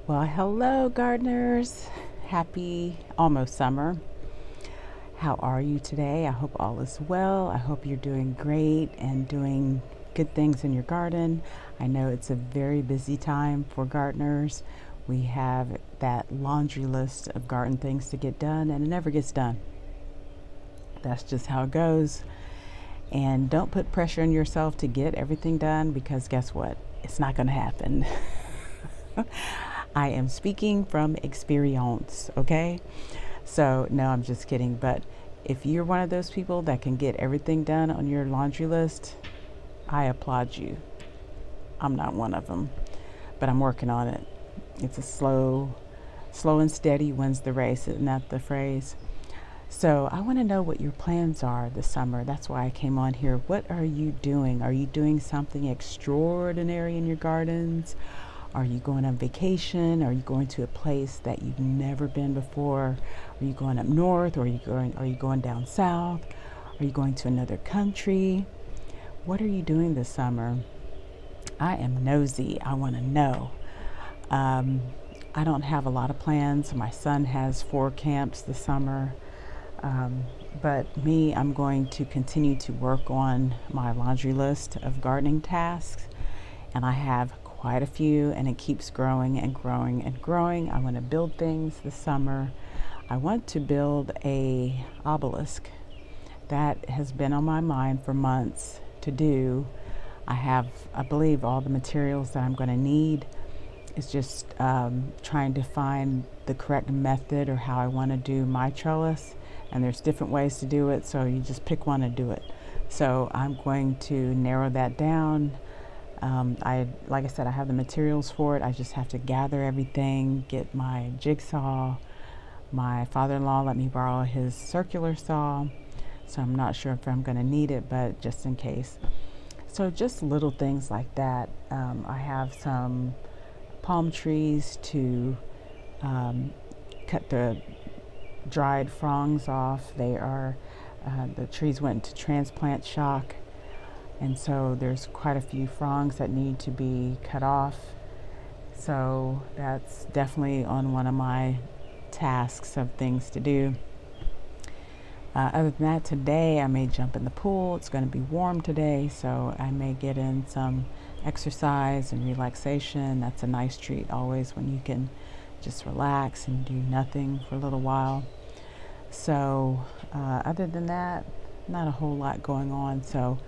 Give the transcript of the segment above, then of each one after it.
Well, hello, gardeners. Happy almost summer. How are you today? I hope all is well. I hope you're doing great and doing good things in your garden. I know it's a very busy time for gardeners. We have that laundry list of garden things to get done, and it never gets done. That's just how it goes. And don't put pressure on yourself to get everything done because guess what? It's not going to happen. I am speaking from experience, okay? So, no, I'm just kidding. But if you're one of those people that can get everything done on your laundry list, I applaud you. I'm not one of them, but I'm working on it. It's a slow and steady wins the race. Isn't that the phrase? So, I want to know what your plans are this summer. That's why I came on here. What are you doing? Are you doing something extraordinary in your gardens? Are you going on vacation? Are you going to a place that you've never been before? Are you going up north? Or are you going down south? Are you going to another country? What are you doing this summer? I am nosy. I want to know. I don't have a lot of plans. My son has 4 camps this summer. But me, I'm going to continue to work on my laundry list of gardening tasks. And I have quite a few, and it keeps growing and growing and growing. I want to build things this summer. I want to build a obelisk. That has been on my mind for months to do. I have, I believe, all the materials that I'm going to need. It's just trying to find the correct method or how I want to do my trellis. And there's different ways to do it, so you just pick one and do it. So I'm going to narrow that down. Like I said, I have the materials for it. I just have to gather everything, get my jigsaw. My father-in-law let me borrow his circular saw, so I'm not sure if I'm going to need it, but just in case. So just little things like that. I have some palm trees to cut the dried fronds off. They are the trees went into transplant shock, and so there's quite a few fronds that need to be cut off. So that's definitely on one of my tasks of things to do. Other than that, today I may jump in the pool. It's going to be warm today, so I may get in some exercise and relaxation. That's a nice treat always when you can just relax and do nothing for a little while. So other than that, not a whole lot going on. So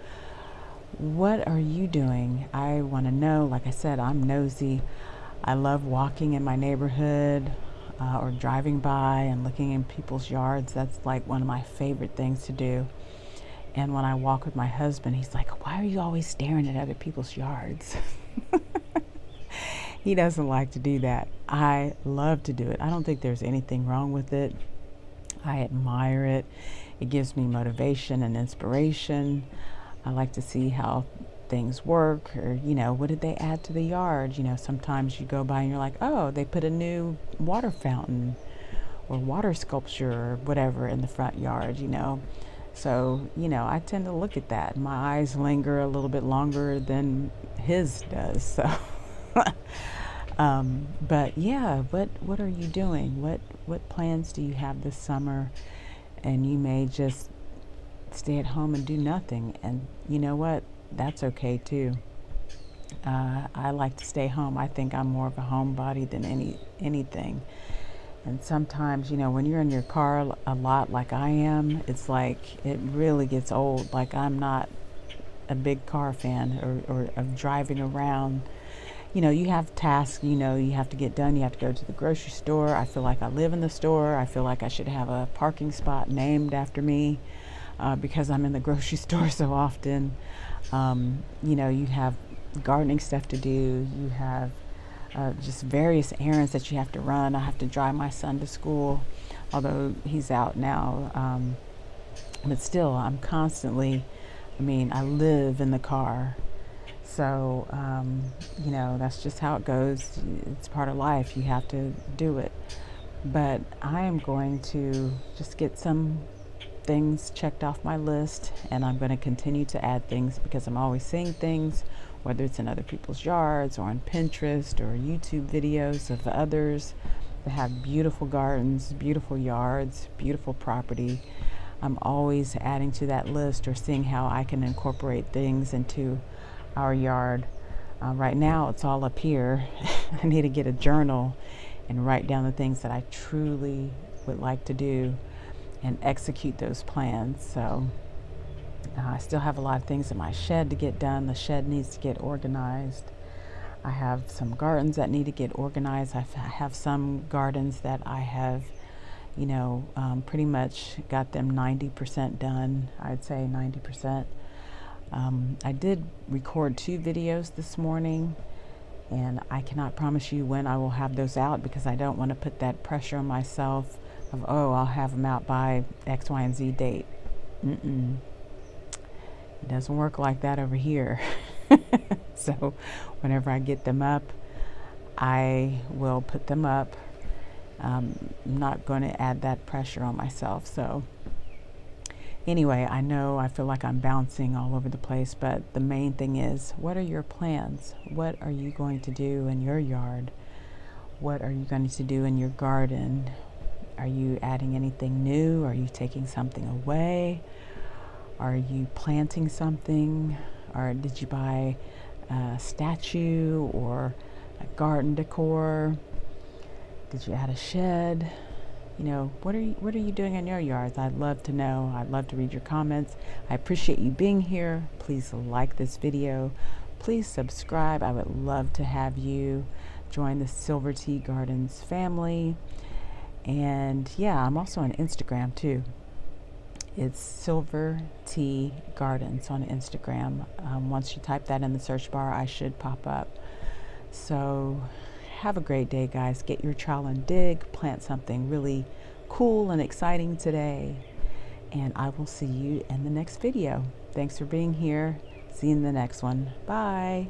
what are you doing? I want to know. Like I said, I'm nosy. I love walking in my neighborhood or driving by and looking in people's yards. That's like one of my favorite things to do. And when I walk with my husband, he's like, "Why are you always staring at other people's yards?" He doesn't like to do that. I love to do it. I don't think there's anything wrong with it. I admire it. It gives me motivation and inspiration. I like to see how things work, or, what did they add to the yard? Sometimes you go by and you're like, oh, they put a new water fountain or water sculpture or whatever in the front yard. So, I tend to look at that. My eyes linger a little bit longer than his does. So, but yeah, what are you doing? What plans do you have this summer? And you may just stay at home and do nothing. And you know what? That's okay too. I like to stay home. I think I'm more of a homebody than anything. And sometimes, when you're in your car a lot like I am, it's like it really gets old. Like I'm not a big car fan or of driving around. You have tasks, you have to get done. You have to go to the grocery store. I feel like I live in the store. I feel like I should have a parking spot named after me because I'm in the grocery store so often. You have gardening stuff to do. You have just various errands that you have to run. I have to drive my son to school, although he's out now. But still, I'm constantly, I live in the car. So, that's just how it goes. It's part of life. You have to do it. But I am going to just get some things checked off my list, and I'm going to continue to add things because I'm always seeing things whether it's in other people's yards or on Pinterest or YouTube videos of others that have beautiful gardens, beautiful yards, beautiful property. I'm always adding to that list or seeing how I can incorporate things into our yard. Right now it's all up here. I need to get a journal and write down the things that I truly would like to do and execute those plans. So I still have a lot of things in my shed to get done. The shed needs to get organized. I have some gardens that need to get organized. I have some gardens that I have, pretty much got them 90% done. I'd say 90%. I did record 2 videos this morning, and I cannot promise you when I will have those out because I don't want to put that pressure on myself of, oh, I'll have them out by X, Y, and Z date. It doesn't work like that over here. So whenever I get them up, I will put them up. I'm not going to add that pressure on myself. So anyway, I feel like I'm bouncing all over the place, but the main thing is, what are your plans? What are you going to do in your yard? What are you going to do in your garden? Are you adding anything new? Are you taking something away? Are you planting something? Or did you buy a statue or a garden decor? Did you add a shed? What are you doing in your yards? I'd love to know. I'd love to read your comments. I appreciate you being here. Please like this video. Please subscribe. I would love to have you join the Silver Tea Gardens family. And yeah, I'm also on Instagram too. It's Silver Tea Gardens on Instagram. Once you type that in the search bar, I should pop up. So have a great day, guys. Get your trowel and dig. Plant something really cool and exciting today. And I will see you in the next video. Thanks for being here. See you in the next one. Bye.